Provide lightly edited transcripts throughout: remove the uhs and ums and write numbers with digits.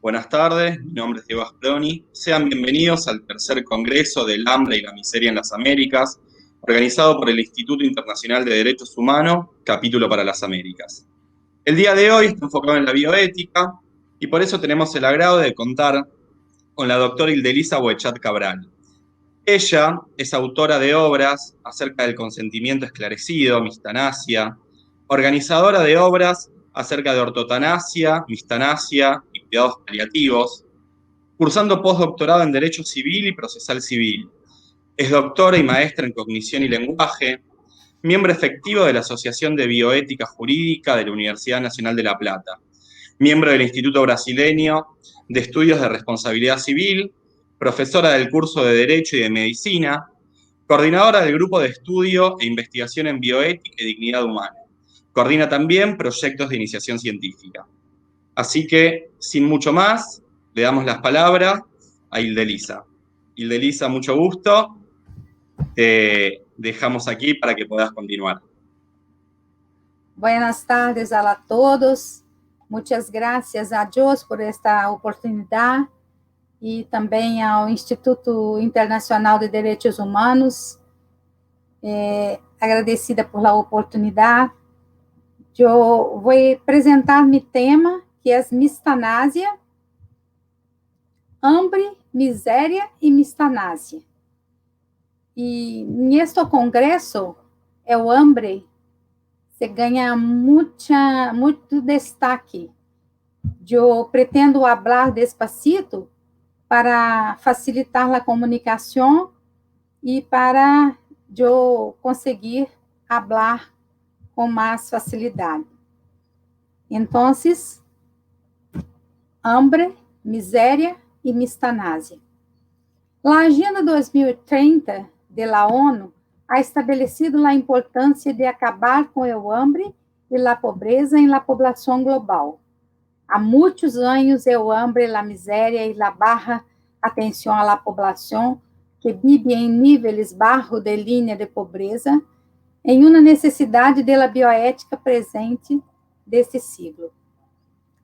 Buenas tardes, mi nombre es Diego Asproni. Sean bienvenidos al tercer Congreso del Hambre y la Miseria en las Américas, organizado por el Instituto Internacional de Derechos Humanos, Capítulo para las Américas. El día de hoy está enfocado en la bioética y por eso tenemos el agrado de contar con la doctora Ildelisa Boechat Cabral. Ella es autora de obras acerca del consentimiento esclarecido, mistanasia, organizadora de obras acerca de ortotanasia, mistanasia y cuidados paliativos, cursando postdoctorado en Derecho Civil y Procesal Civil. Es doctora y maestra en Cognición y Lenguaje, miembro efectivo de la Asociación de Bioética Jurídica de la Universidad Nacional de La Plata, miembro del Instituto Brasileño de Estudios de Responsabilidad Civil, profesora del curso de Derecho y de Medicina, coordinadora del Grupo de Estudio e Investigación en Bioética y Dignidad Humana. Coordina también proyectos de iniciación científica. Así que, sin mucho más, le damos las palabras a Ildelisa. Ildelisa, mucho gusto. Te dejamos aquí para que puedas continuar. Buenas tardes a todos. Muchas gracias a Deus por esta oportunidade e também ao Instituto Internacional de Direitos Humanos. Agradecida por la oportunidade. Eu vou apresentar meu tema, que é mistanásia, hambre, miséria e mistanásia. E neste congresso, o hambre se ganha muito destaque. Eu pretendo falar despacito para facilitar a comunicação e para eu conseguir falar com mais facilidade. Então, hambre, miséria e mistanásia. A Agenda 2030 da ONU ha estabelecido a importância de acabar com o hambre e a pobreza em la população global. Há muitos anos, o hambre, a miséria e a baixa atenção à população que vive em níveis baixos de linha de pobreza, em uma necessidade de la bioética presente deste siglo.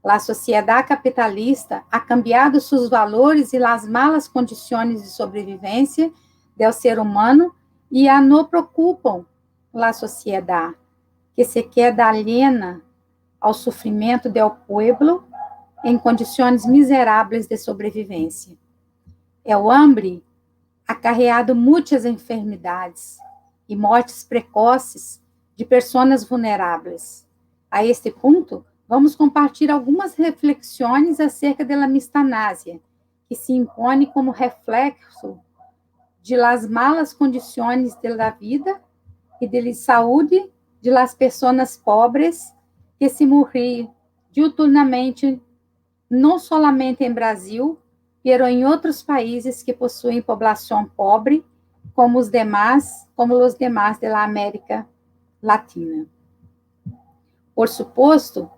A sociedade capitalista ha cambiado seus valores e as malas condições de sobrevivência do ser humano e a não preocupam a sociedade, que se queda aliena ao sofrimento do povo em condições miseráveis de sobrevivência. O hambre ha acarreado muitas enfermidades e mortes precoces de pessoas vulneráveis. A este ponto, vamos compartilhar algumas reflexões acerca da mistanásia, que se impõe como reflexo de las malas condições da vida e de saúde de las pessoas pobres que se morrem diuturnamente, não solamente em Brasil, pero em outros países que possuem população pobre, como os demais da América Latina. Por suposto,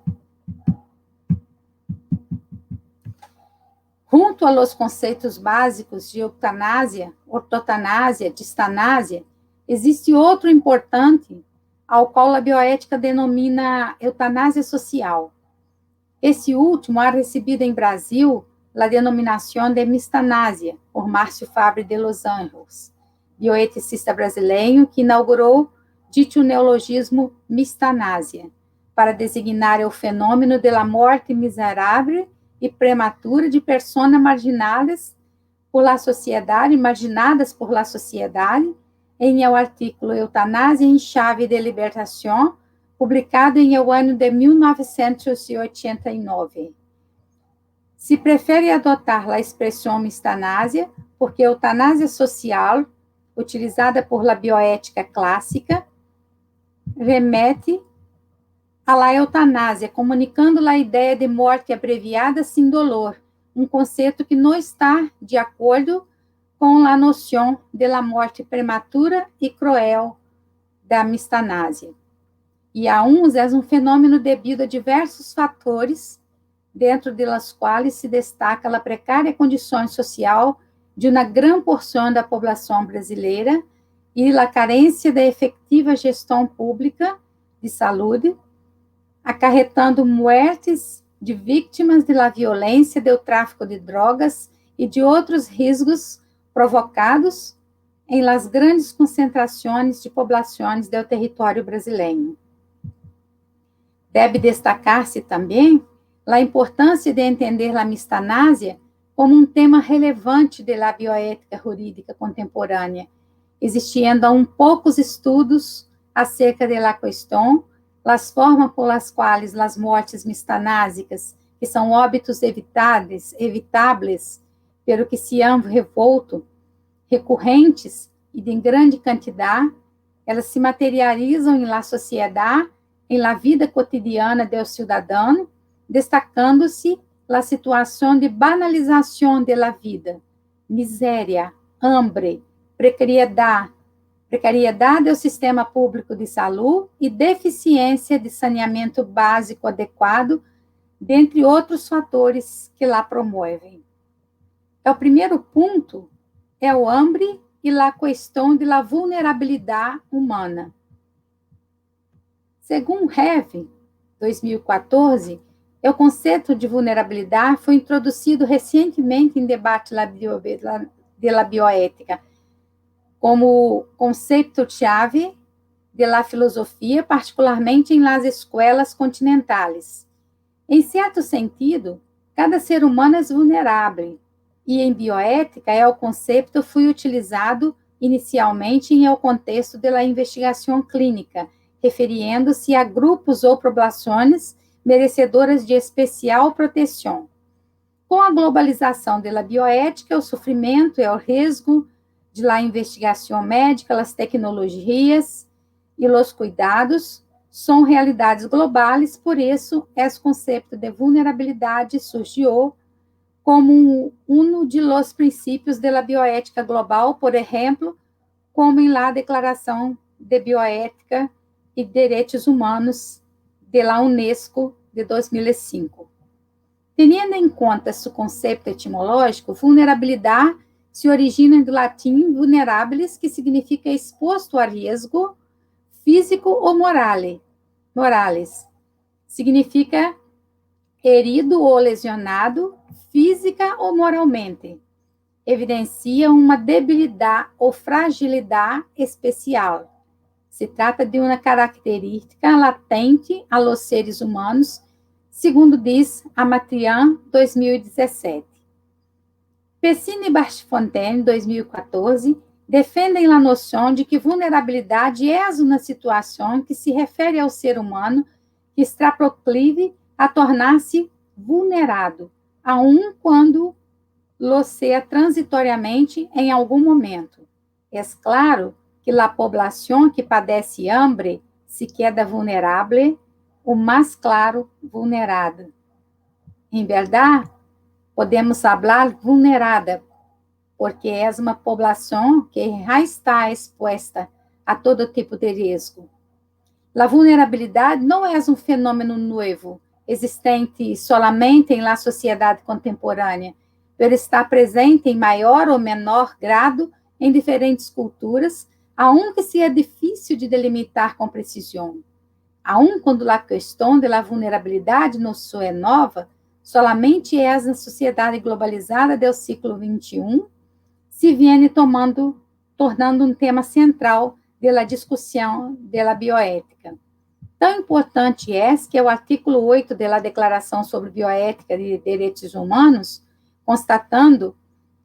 junto a los conceitos básicos de eutanásia, ortotanásia, distanásia, existe outro importante, ao qual a bioética denomina eutanásia social. Esse último ha recebido em Brasil a denominação de mistanásia, por Márcio Fabre de Los Angeles, bioeticista brasileiro que inaugurou dito neologismo mistanásia, para designar o fenômeno da morte miserável e prematura de pessoas marginadas por la sociedade, marginadas por la sociedade, em o artículo Eutanásia em Chave de Libertação, publicado em o ano de 1989. Se prefere adotar a expressão mistanásia, porque eutanásia social, utilizada por la bioética clássica, remete à la eutanásia, comunicando a ideia de morte abreviada sem dolor, um conceito que não está de acordo com a noção de la morte prematura e cruel da mistanásia. E a uns é um fenômeno devido a diversos fatores, dentro delas quais se destaca a precária condição social de uma grande porção da população brasileira e a carência da efetiva gestão pública de saúde, acarretando mortes de vítimas da violência, do tráfico de drogas e de outros riscos provocados em las grandes concentrações de populações do território brasileiro. Deve destacar-se também a importância de entender a mistanásia como um tema relevante da bioética jurídica contemporânea, existindo aún poucos estudos acerca da questão, as formas por las quais as mortes mistanásicas, que são óbitos evitáveis, pelo que se han revolto, recorrentes e de grande quantidade, elas se materializam em la sociedade, em la vida cotidiana do cidadão, destacando-se a situação de banalização da vida, miséria, hambre, precariedade do sistema público de saúde e deficiência de saneamento básico adequado, dentre outros fatores que lá promovem. O primeiro ponto é o hambre e a questão da vulnerabilidade humana. Segundo Heve, 2014, o conceito de vulnerabilidade foi introduzido recentemente em debate da bioética, como conceito-chave da filosofia, particularmente em las escolas continentais. Em certo sentido, cada ser humano é vulnerável, e em bioética o conceito foi utilizado inicialmente em o contexto da investigação clínica, referindo-se a grupos ou populações merecedoras de especial proteção. Com a globalização da bioética, o sofrimento e o risco de la investigação médica, as tecnologias e os cuidados são realidades globais, por isso, esse conceito de vulnerabilidade surgiu como um de los princípios da bioética global, por exemplo, como em la Declaração de Bioética e Direitos Humanos da Unesco de 2005. Tendo em conta esse conceito etimológico, vulnerabilidade se origina do latim vulnerabilis, que significa exposto a risco físico ou morales. Significa herido ou lesionado, física ou moralmente. Evidencia uma debilidade ou fragilidade especial. Se trata de uma característica latente a los seres humanos, segundo diz Amatrian, 2017. Pessina e Bartfontein, 2014, defendem a noção de que vulnerabilidade é uma situação que se refere ao ser humano que está proclive a tornar-se vulnerável, aun quando lo seja transitoriamente em algum momento. É claro que a população que padece hambre se queda vulnerável, o mais claro, vulnerada. Em verdade, podemos falar vulnerada, porque é uma população que já está exposta a todo tipo de risco. A vulnerabilidade não é um fenômeno novo, existente solamente em la sociedade contemporânea, mas está presente em maior ou menor grado em diferentes culturas, aunque seja difícil de delimitar com precisão. Aun quando a questão da vulnerabilidade nos é nova, solamente é na sociedade globalizada do século XXI se viene tornando um tema central da discussão da bioética. Tão importante é que o artigo 8 da Declaração sobre Bioética e Direitos Humanos, constatando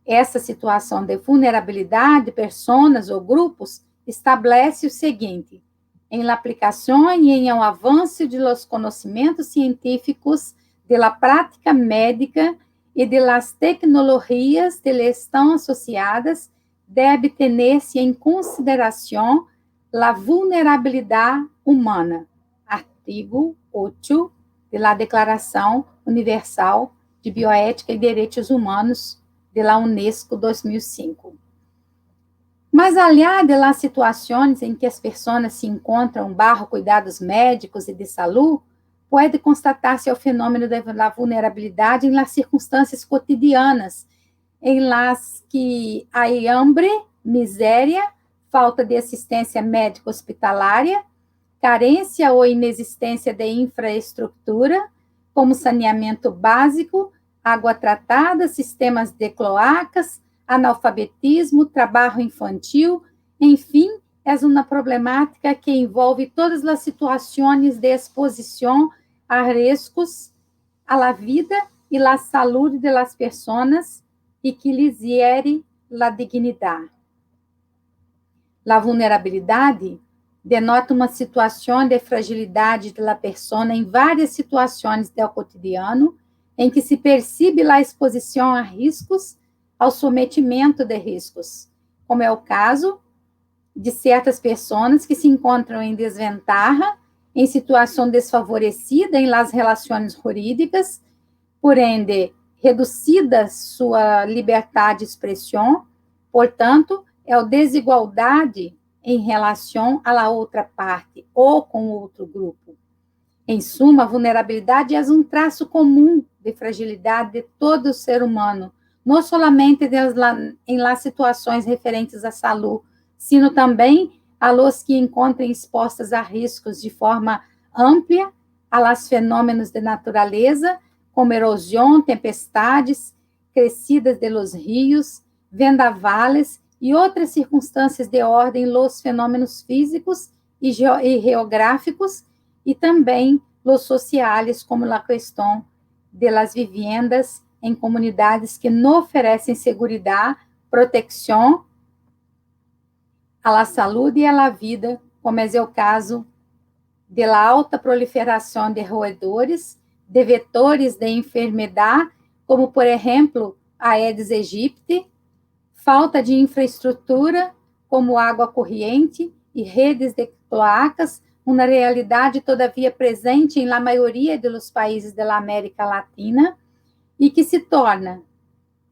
essa situação de vulnerabilidade de pessoas ou grupos, estabelece o seguinte: em la aplicação e em um avanço de los conhecimentos científicos, de la prática médica e de las tecnologias que lhe estão associadas, deve ter-se em consideração a vulnerabilidade humana. Artigo 8 da Declaração Universal de Bioética e Direitos Humanos da Unesco 2005. Mas, aliado das situações em que as pessoas se encontram barro cuidados médicos e de saúde, pode constatar-se o fenômeno da vulnerabilidade em las circunstâncias cotidianas, em las que há hambre, miséria, falta de assistência médica hospitalária, carência ou inexistência de infraestrutura, como saneamento básico, água tratada, sistemas de cloacas, analfabetismo, trabalho infantil, enfim, é uma problemática que envolve todas as situações de exposição a riscos a la vida e la saúde de las personas e que lhes hiere la dignidade. La vulnerabilidade denota uma situação de fragilidade de la persona em várias situações do cotidiano em que se percebe a exposição a riscos, ao sometimento de riscos, como é o caso de certas pessoas que se encontram em desventaja, em situação desfavorecida em las relações jurídicas, por ende, reduzida sua liberdade de expressão, portanto, é a desigualdade em relação à la outra parte ou com outro grupo. Em suma, a vulnerabilidade é um traço comum de fragilidade de todo ser humano, não somente em las situações referentes à saúde, sino também a los que encontram expostas a riscos de forma ampla, a las fenômenos de natureza, como erosão, tempestades, crescidas de los rios, vendavales e outras circunstâncias de ordem los fenômenos físicos e geográficos, e também los sociais, como a questão de las viviendas em comunidades que não oferecem segurança, proteção à la saúde e à la vida, como é o caso de la alta proliferação de roedores, de vetores de enfermidade, como, por exemplo, a Aedes aegypti, falta de infraestrutura, como água corrente e redes de cloacas, uma realidade todavia presente em la maioria dos países da América Latina e que se torna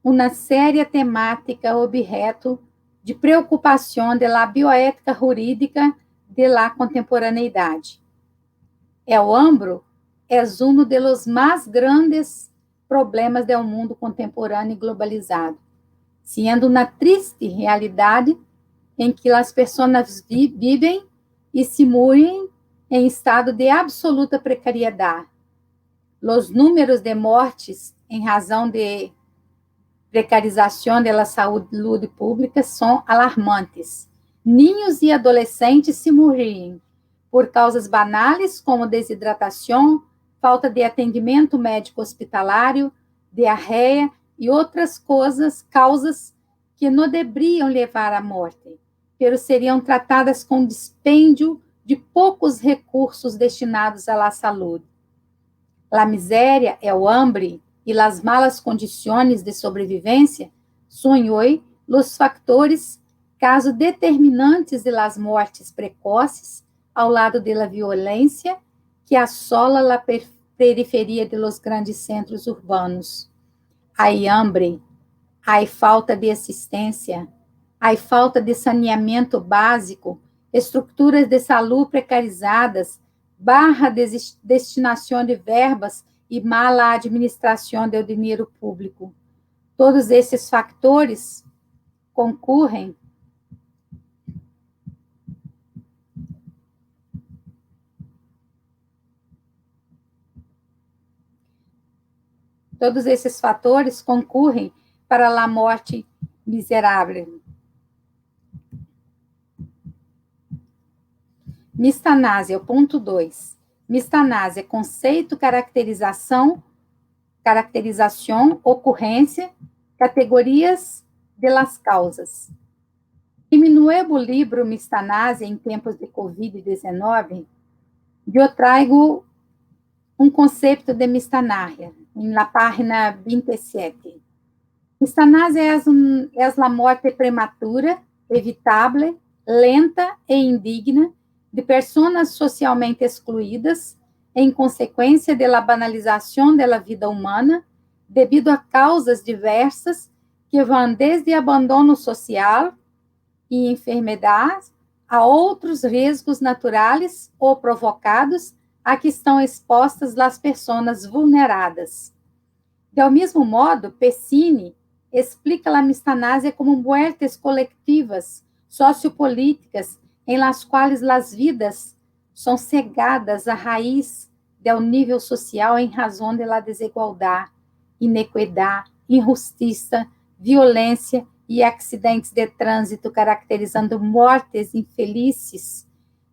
uma séria temática objeto de preocupação da bioética jurídica da contemporaneidade. O hambre é um dos mais grandes problemas do mundo contemporâneo e globalizado, sendo uma triste realidade em que as pessoas vivem e se morrem em estado de absoluta precariedade. Os números de mortes em razão de precarização da saúde pública são alarmantes. Ninhos e adolescentes se morrem por causas banais como desidratação, falta de atendimento médico hospitalário, diarreia e outras causas que não deveriam levar à morte, mas seriam tratadas com dispêndio de poucos recursos destinados à saúde. A miséria, o hambre e as malas condições de sobrevivência são hoje os factores, caso determinantes de las mortes precoces, ao lado da violência que assola a periferia de los grandes centros urbanos. Há hambre, há falta de assistência, há falta de saneamento básico, estruturas de saúde precarizadas, barra destinação de verbas e mala administração do dinheiro público. Todos esses fatores concorrem para a morte miserável. Mistanásia, ponto 2. Mistanásia, conceito, caracterização, ocorrência, categorias de las causas. Em meu novo livro Mistanásia em tempos de Covid-19, eu trago um conceito de mistanária, na página 27. Mistanásia é a morte prematura, evitável, lenta e indigna de pessoas socialmente excluídas em consequência da banalização da vida humana, devido a causas diversas que vão desde abandono social e enfermidades a outros riscos naturais ou provocados a que estão expostas as pessoas vulneradas. Do mesmo modo, Pecini explica a mistanásia como muertes coletivas, sociopolíticas, em las quais as vidas são cegadas à raiz del nível social em razão de la desigualdade, inequidade, injustiça, violência e acidentes de trânsito, caracterizando mortes infelizes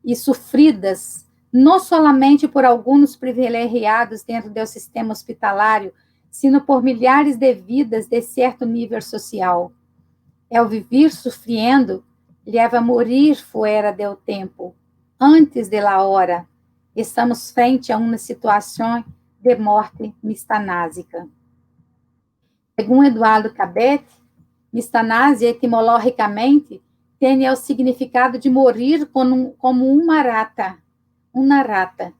e sofridas, não somente por alguns privilegiados dentro do sistema hospitalário, sino por milhares de vidas de certo nível social. El vivir sofrendo leva a morir fora do tempo, antes de la hora. Estamos frente a uma situação de morte mistanásica. Segundo Eduardo Cabet, mistanásia, etimologicamente, tem o significado de morrer como uma rata. Uma rata.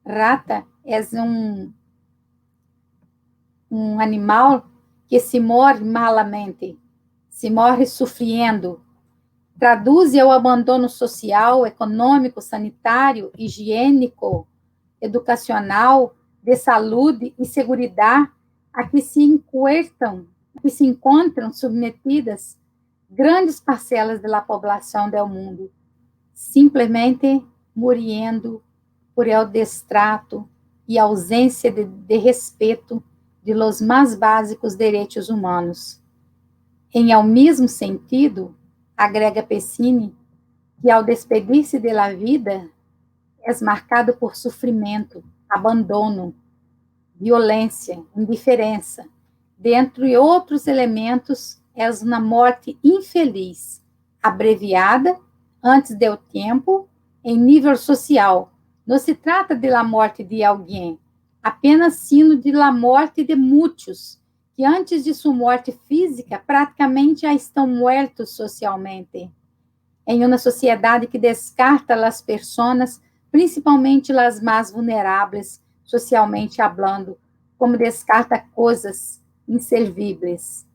Rata é um animal que se morre malamente, se morre sofrendo. Traduz o abandono social, econômico, sanitário, higiênico, educacional, de saúde e segurança a que se encontram submetidas grandes parcelas da população do mundo, simplesmente morrendo por el destrato e ausência de respeito de los mais básicos direitos humanos. Em ao mesmo sentido, agrega Pessini, que ao despedir-se da vida, é marcado por sofrimento, abandono, violência, indiferença. Dentre outros elementos, é uma morte infeliz, abreviada, antes do tempo, em nível social. Não se trata da morte de alguém, apenas sino de la morte de muitos, que antes de sua morte física, praticamente já estão mortos socialmente. Em uma sociedade que descarta as pessoas, principalmente as mais vulneráveis, socialmente hablando, como descarta coisas inservíveis.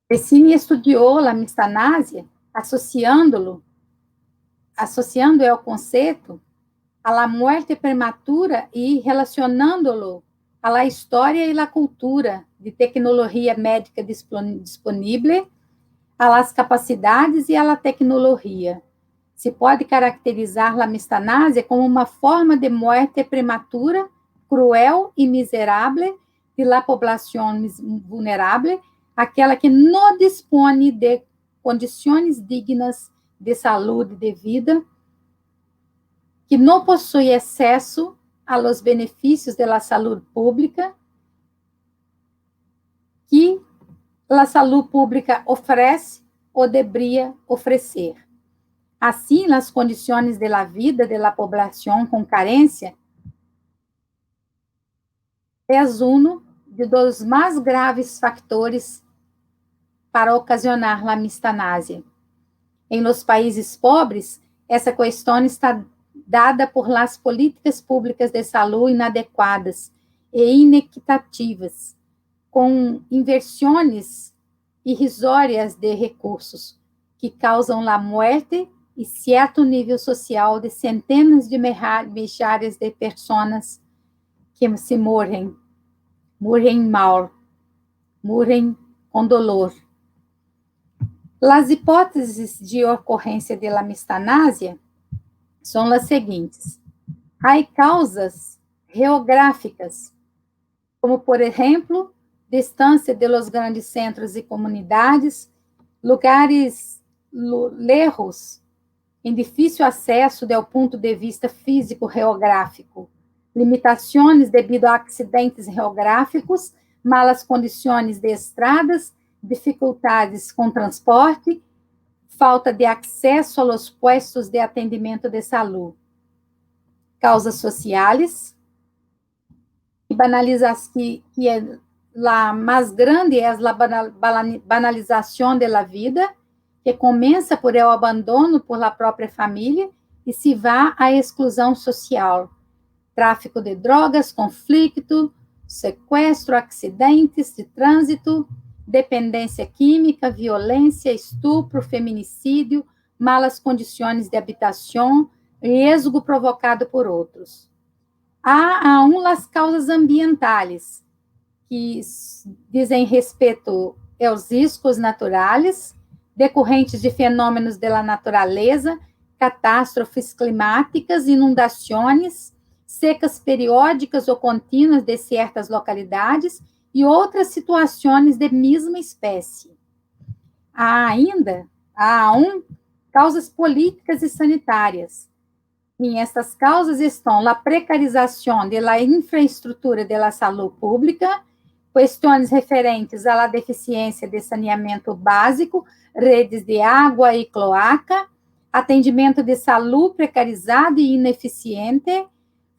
Pessini estudou a mistanásia, associando o conceito a la muerte prematura e relacionando-lo a la história e la cultura de tecnologia médica disponível, a las capacidades e a la tecnologia. Se pode caracterizar a mistanásia como uma forma de morte prematura, cruel e miserável de la população vulnerável, aquela que não dispõe de condições dignas de saúde de vida, que não possui acesso a los benefícios da saúde pública, que a saúde pública oferece ou deveria oferecer. Assim, as condições da vida da população com carência é um dos mais graves fatores para ocasionar a mistanásia. Em los países pobres, essa questão está dada por las políticas públicas de saúde inadequadas e inequitativas, com inversões irrisórias de recursos, que causam a morte e certo nível social de centenas de milhares de pessoas que se morrem mal, morrem com dolor. As hipóteses de ocorrência de la mistanásia são as seguintes. Há causas geográficas, como, por exemplo, distância de los grandes centros e comunidades, lugares lejos, em difícil acesso do ponto de vista físico-geográfico, limitações devido a acidentes geográficos, malas condições de estradas, dificuldades com transporte, falta de acesso aos postos de atendimento de saúde. Causas sociais, que é a mais grande é a banalização da vida, que começa por o abandono por la própria família e se vai à exclusão social. Tráfico de drogas, conflito, sequestro, acidentes de trânsito, dependência química, violência, estupro, feminicídio, malas condições de habitação, riesgo provocado por outros. Há as causas ambientais, que dizem respeito aos riscos naturais, decorrentes de fenômenos da natureza, catástrofes climáticas, inundações, secas periódicas ou contínuas de certas localidades e outras situações de mesma espécie. Há causas políticas e sanitárias. Em estas causas estão a precarização da infraestrutura da saúde pública, questões referentes à deficiência de saneamento básico, redes de água e cloaca, atendimento de saúde precarizado e ineficiente,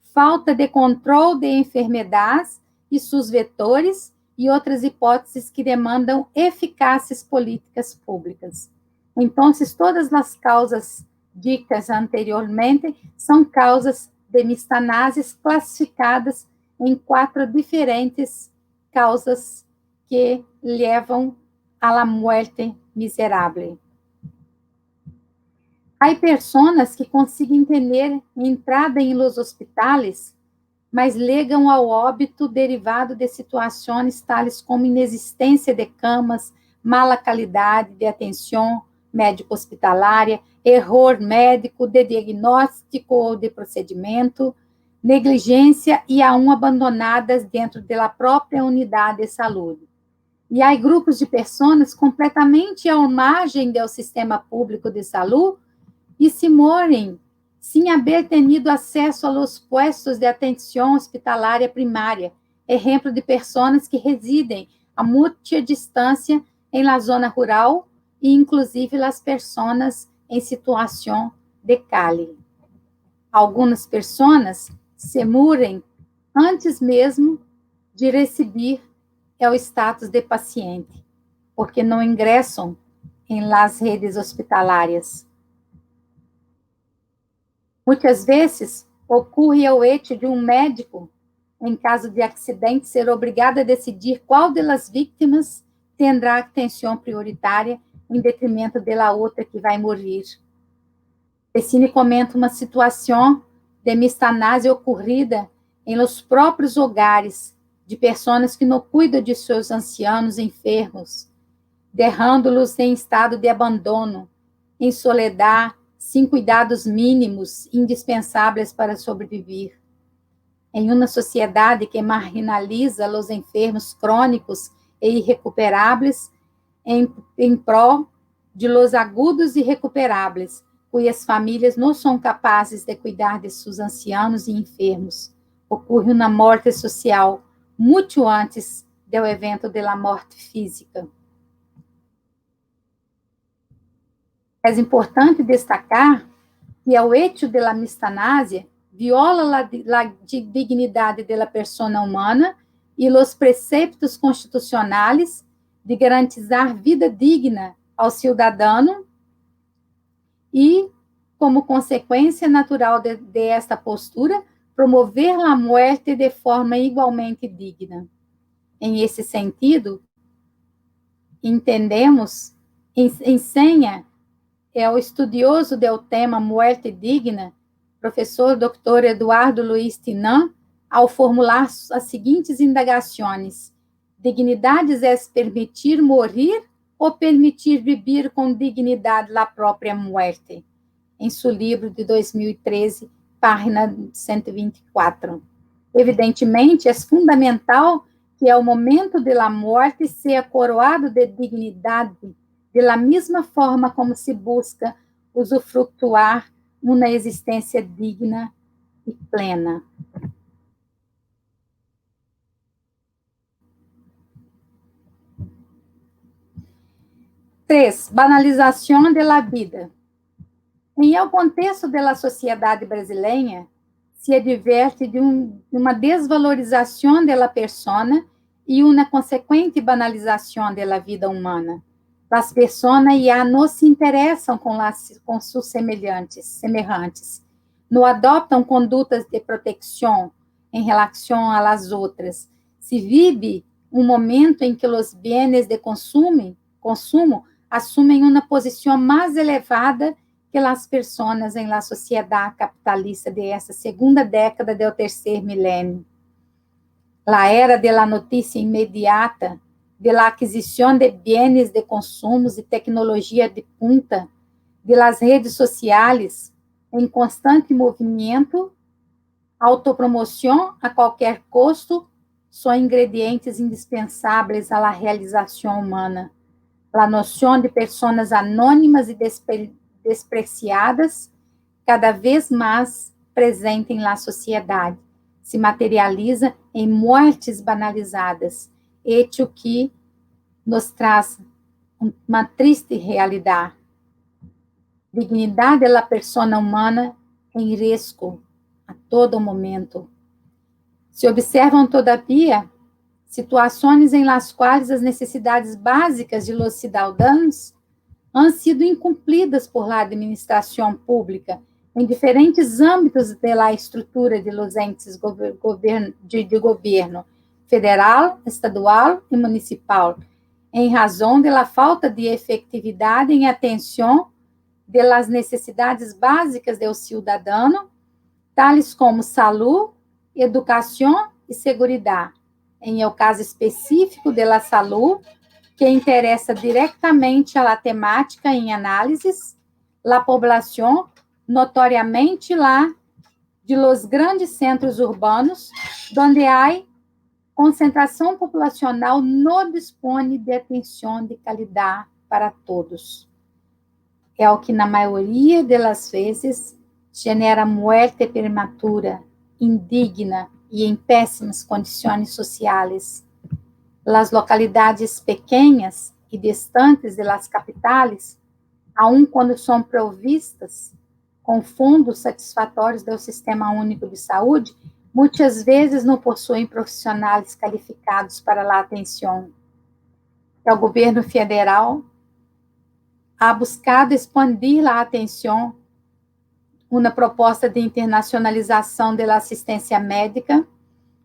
falta de controle de enfermidades e seus vetores e outras hipóteses que demandam eficazes políticas públicas. Então, todas as causas ditas anteriormente são causas de mistanases classificadas em 4 diferentes causas que levam à la muerte miserável. Há pessoas que conseguem ter entrada em los hospitais, mas legam ao óbito derivado de situações tales como inexistência de camas, mala qualidade de atenção médico-hospitalária, erro médico de diagnóstico ou de procedimento, negligência e abandonadas dentro da própria unidade de saúde. E há grupos de pessoas completamente à margem do sistema público de saúde e se morrem sem haver tenido acesso aos postos de atenção hospitalária primária, exemplo de pessoas que residem a muita distância em la zona rural e inclusive as pessoas em situação de calle. Algumas pessoas se morrem antes mesmo de receber o status de paciente, porque não ingressam em las redes hospitalárias. Muitas vezes, ocorre o hecho de médico, em caso de acidente, ser obrigado a decidir qual das vítimas terá atenção prioritária em detrimento da outra que vai morrer. Pessine comenta uma situação de mistanase ocorrida em los próprios hogares de pessoas que não cuidam de seus ancianos enfermos, derrando-los em estado de abandono, em soledade, sem cuidados mínimos indispensáveis para sobreviver. Em uma sociedade que marginaliza os enfermos crônicos e irrecuperáveis em prol de los agudos e recuperáveis, cujas famílias não são capazes de cuidar de seus ancianos e enfermos, ocorre uma morte social muito antes do evento da morte física. É importante destacar que o hecho de la mistanásia viola a dignidade da persona humana e os preceptos constitucionais de garantizar vida digna ao cidadão e, como consequência natural de esta postura, promover a morte de forma igualmente digna. Em esse sentido, entendemos, ensina o estudioso do tema Muerte Digna, professor Dr. Eduardo Luiz Tinan, ao formular as seguintes indagações: dignidade é permitir morrer ou permitir viver com dignidade a própria muerte? Em seu livro de 2013, página 124. Evidentemente, é fundamental que ao momento da morte seja coroado de dignidade, da mesma forma como se busca usufrutuar uma existência digna e plena. Três, banalização da vida. Em el contexto da sociedade brasileira, se adverte de uma desvalorização da persona e uma consequente banalização da vida humana. As pessoas já não se interessam com seus semelhantes, não adoptam condutas de proteção em relação às outras. Se vive um momento em que os bens de consumo assumem uma posição mais elevada que as pessoas em la sociedade capitalista dessa segunda década do terceiro milênio. A era da notícia imediata, da aquisição de bens de consumos e tecnologia de punta, das redes sociais, em constante movimento, autopromoção a qualquer custo, são ingredientes indispensáveis à realização humana. A noção de pessoas anônimas e despreciadas, cada vez mais presente na sociedade, se materializa em mortes banalizadas, hecho que nos traz uma triste realidade. Dignidade da pessoa humana em risco a todo momento. Se observam, todavia, situações em las quais as necessidades básicas de los cidadãos han sido incumplidas por la administração pública em diferentes âmbitos da estrutura de los entes de governo federal, estadual e municipal, em razão da falta de efetividade em atenção das necessidades básicas do cidadão, tais como saúde, educação e segurança. Em o caso específico da saúde, que interessa diretamente a la temática em análises, la poblação, notoriamente lá de los grandes centros urbanos, donde há concentração populacional, não dispõe de atenção de qualidade para todos. É o que, na maioria das vezes, genera muerte prematura, indigna e em péssimas condições sociais. Las localidades pequenas e distantes de las capitales, aun quando são provistas com fundos satisfatórios do Sistema Único de Saúde, muitas vezes não possuem profissionais qualificados para a atenção. O governo federal ha buscado expandir a atenção, uma proposta de internacionalização da assistência médica,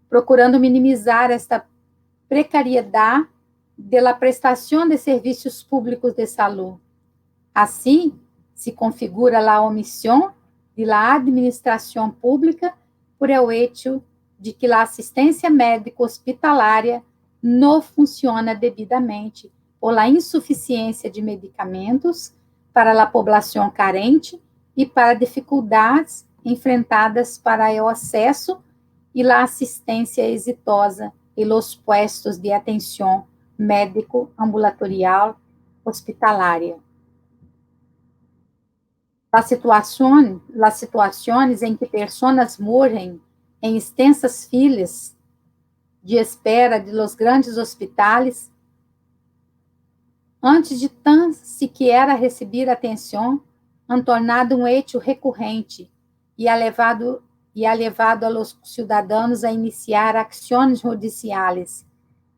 procurando minimizar esta precariedade da prestação de serviços públicos de saúde. Assim, se configura a omissão da administração pública por el hecho de que a assistência médica hospitalária não funciona devidamente por la insuficiência de medicamentos para a população carente e para dificuldades enfrentadas para o acesso e a assistência exitosa em los puestos de atenção médico ambulatorial hospitalária. As situações em que pessoas morrem em extensas filas de espera de los grandes hospitais, antes de tão sequer receber atenção, han tornado um hecho recorrente e ha levado a los cidadãos a iniciar ações judiciais,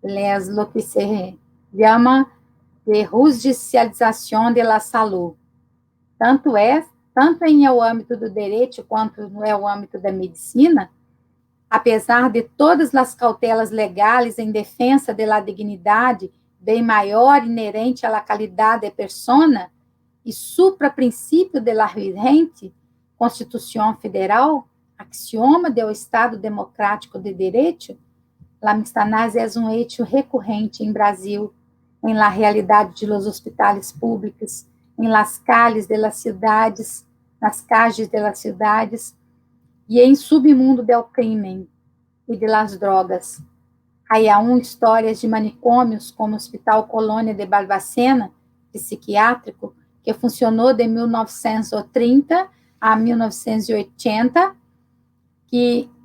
lo que se chama de judicialização de la saúde. Tanto em o âmbito do direito quanto no âmbito da medicina, apesar de todas as cautelas legais em defesa da dignidade bem maior inerente à qualidade de persona e supra-princípio da vigente Constituição Federal, axioma do Estado Democrático de Direito, a mistanásia é um hecho recorrente em Brasil, em la realidade de los hospitais públicos, em las calles de las cidades, nas calles de las cidades, e em submundo do crime e de las drogas. Há histórias de manicômios, como o Hospital Colônia de Barbacena, psiquiátrico, que funcionou de 1930 a 1980,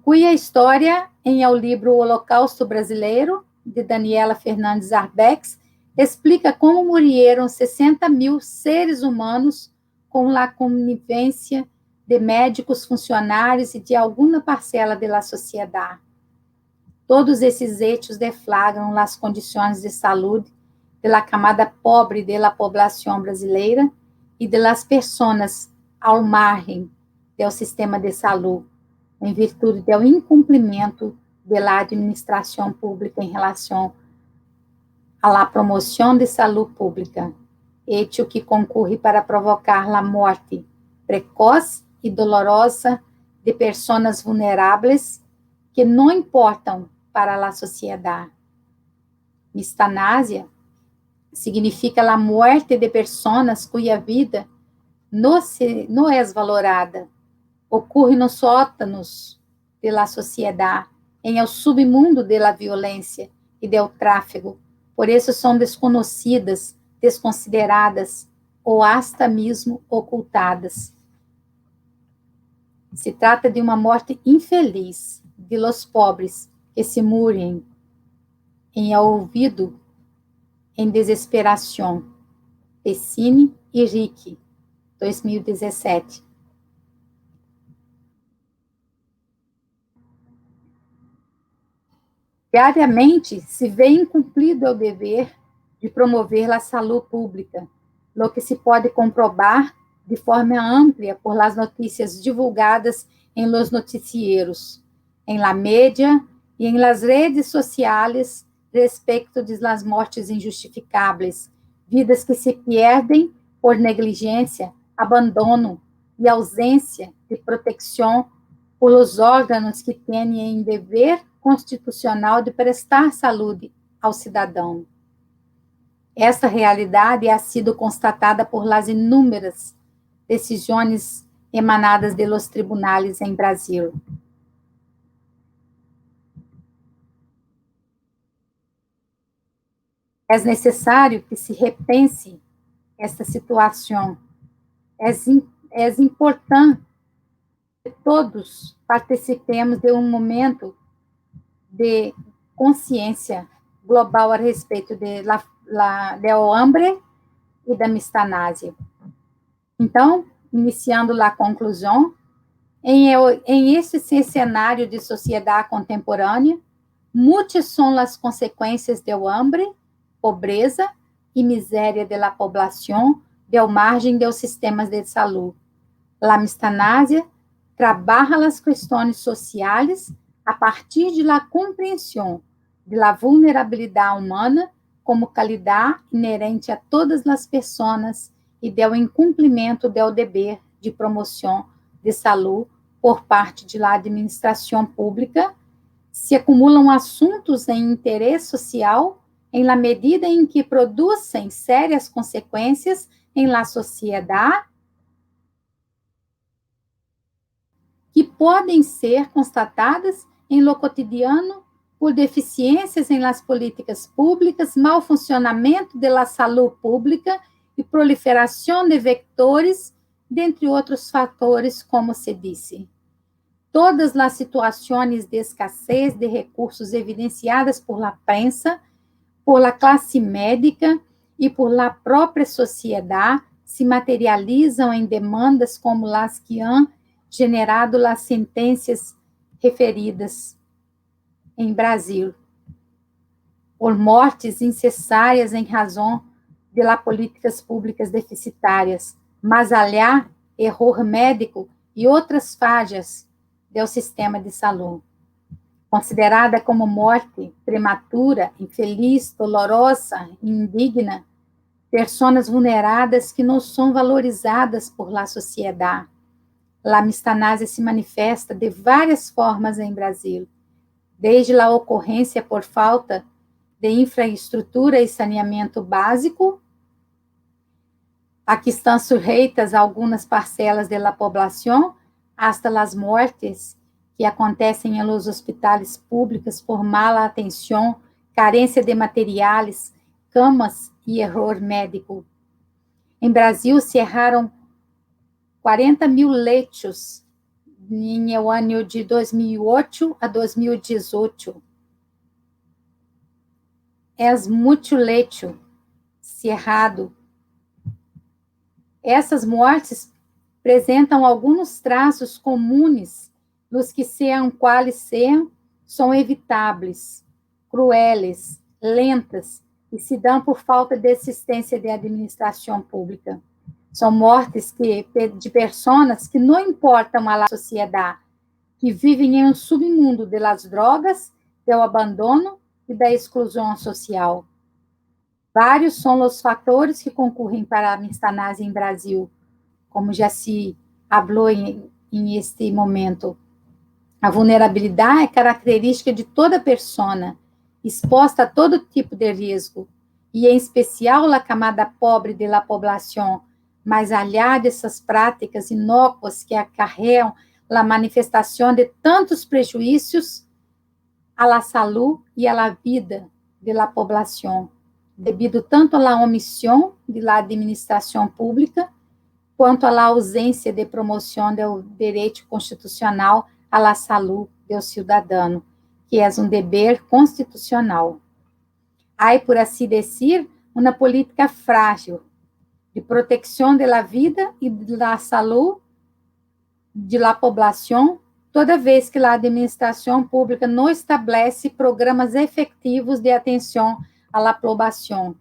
cuja história, em o livro O Holocausto Brasileiro, de Daniela Fernandes Arbex, explica como morreram 60.000 seres humanos com a conivência de médicos, funcionários e de alguma parcela da sociedade. Todos esses hechos deflagram as condições de saúde da camada pobre da população brasileira e das pessoas ao margem do sistema de saúde, em virtude do incumprimento da administração pública em relação à promoção de saúde pública, hecho que concorre para provocar a morte precoce e dolorosa de pessoas vulneráveis que não importam para a sociedade. Significa a morte de pessoas cuja vida não é valorada ocorre nos sótanos da sociedade, em el submundo da violência e do tráfico. Por isso são desconhecidas, desconsideradas ou hasta mesmo ocultadas. Se trata de uma morte infeliz de los pobres que se murem em ouvido em desesperação. Pessine e Rick, 2017. Diariamente se vê incumprido o dever de promover a saúde pública, lo que se pode comprovar de forma ampla por las notícias divulgadas em los noticieros, em la mídia e em las redes sociais respeito de las mortes injustificáveis, vidas que se perdem por negligência, abandono e ausência de proteção por los órgãos que têm em dever constitucional de prestar saúde ao cidadão. Essa realidade ha sido constatada por las inúmeras decisões emanadas de los tribunais em Brasil. É necessário que se repense esta situação. É importante que todos participemos de um momento de consciência global a respeito do hambre e da mistanásia. Então, iniciando a conclusão, em este cenário de sociedade contemporânea, muitas são as consequências do hambre, pobreza e miséria da população, ao margem dos sistemas de saúde. A mistanásia trabalha as questões sociais a partir de la compreensão de la vulnerabilidade humana como qualidade inerente a todas as pessoas e do incumprimento do dever de promoção de saúde por parte de la administração pública, se acumulam assuntos em interesse social em la medida em que produzem sérias consequências em la sociedade que podem ser constatadas em lo cotidiano por deficiências em las políticas públicas, mau funcionamento de la saúde pública e proliferação de vectores, dentre outros fatores, como se disse. Todas as situações de escassez de recursos evidenciadas por la prensa, por la classe médica e por la própria sociedade se materializam em demandas como as que han generado as sentenças referidas em Brasil, por mortes incessárias em razão de las políticas públicas deficitárias, mas allá, erro médico e outras falhas do sistema de saúde. Considerada como morte prematura, infeliz, dolorosa e indigna, pessoas vulneradas que não são valorizadas por la sociedade. A mistanásia se manifesta de várias formas em Brasil, desde a ocorrência por falta de infraestrutura e saneamento básico, a que estão sujeitas algumas parcelas da população, hasta as mortes que acontecem em los hospitais públicos por mala atenção, carência de materiais, camas e erro médico. Em Brasil, se erraram 40 mil leitos em o ano de 2008 a 2018. É muito leito cerrado. Essas mortes apresentam alguns traços comuns dos que sejam quais sejam, são evitáveis, cruéis, lentas e se dão por falta de assistência de administração pública. São mortes de pessoas que não importam à sociedade, que vivem em um submundo das drogas, do abandono e da exclusão social. Vários são os fatores que concorrem para a mistanásia em Brasil, como já se falou em este momento. A vulnerabilidade é característica de toda pessoa, exposta a todo tipo de risco, e em especial a camada pobre da população, mas alhar dessas práticas inócuas que acarreiam la manifestación de tantos prejuízos a la salud y a la vida de la población, debido tanto a la omisión de la administración pública, quanto a la ausência de promoção do direito constitucional à la saúde do cidadão, que é um dever constitucional. Há, por assim dizer, uma política frágil de proteção da vida e da saúde de la população, toda vez que a administração pública não estabelece programas efetivos de atenção à população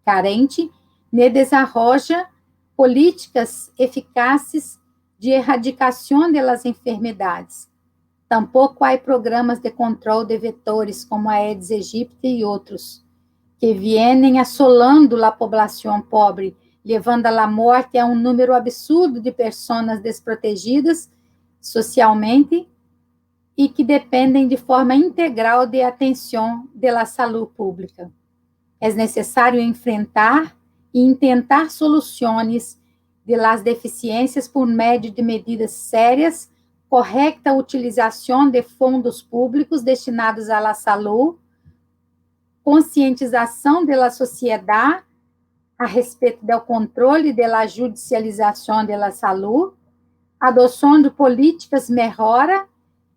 carente, nem desarrolla políticas eficazes de erradicação das enfermidades. Tampouco há programas de controle de vetores, como a Aedes aegypti e outros, que vêm assolando a população pobre, levando à morte a um número absurdo de pessoas desprotegidas socialmente e que dependem de forma integral de atenção da saúde pública. É necessário enfrentar e intentar soluções de las deficiências por meio de medidas sérias, correta utilização de fundos públicos destinados à la saúde, conscientização da sociedade a respeito do controle da judicialização da saúde, adoção de políticas melhora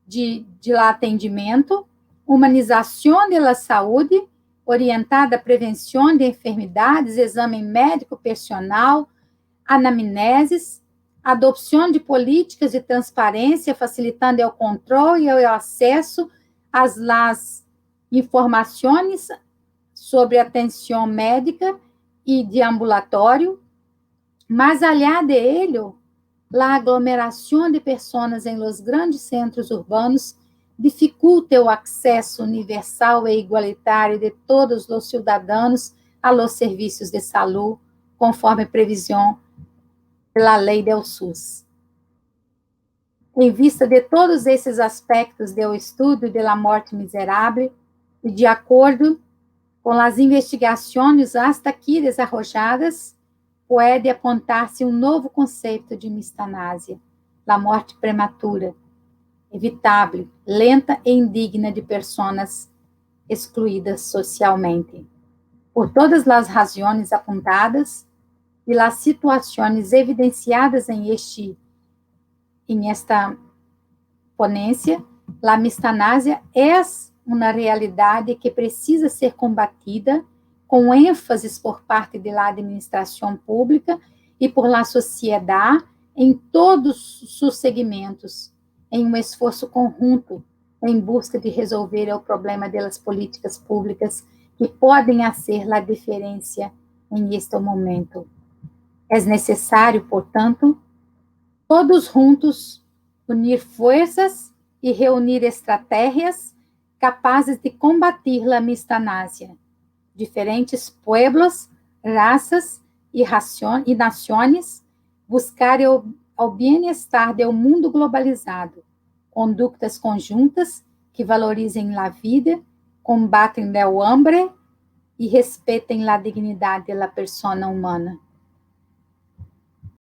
de atendimento, humanização da saúde, orientada à prevenção de enfermidades, exame médico personal, anamneses, adopção de políticas de transparência, facilitando o controle e o acesso às informações sobre atenção médica e de ambulatório, mas, além de ello, a aglomeração de pessoas em los grandes centros urbanos dificulta o acesso universal e igualitário de todos os cidadãos a los serviços de saúde, conforme previsão pela lei do SUS. Em vista de todos esses aspectos do estudo da morte miserável e de acordo com as investigações hasta aqui desarrolladas, pode apontar-se um novo conceito de mistanásia, a morte prematura, evitável, lenta e indigna de pessoas excluídas socialmente. Por todas as razões apontadas e as situações evidenciadas em esta ponência, a mistanásia é uma realidade que precisa ser combatida com ênfase por parte da administração pública e por la sociedade em todos os seus segmentos, em um esforço conjunto em busca de resolver o problema das políticas públicas que podem fazer a diferença em este momento. É necessário, portanto, todos juntos unir forças e reunir estratégias capazes de combater a mistanásia. Diferentes pueblos, raças e nações buscar o bem-estar do mundo globalizado, condutas conjuntas que valorizem a vida, combatem o hambre e respeitem a dignidade da persona humana.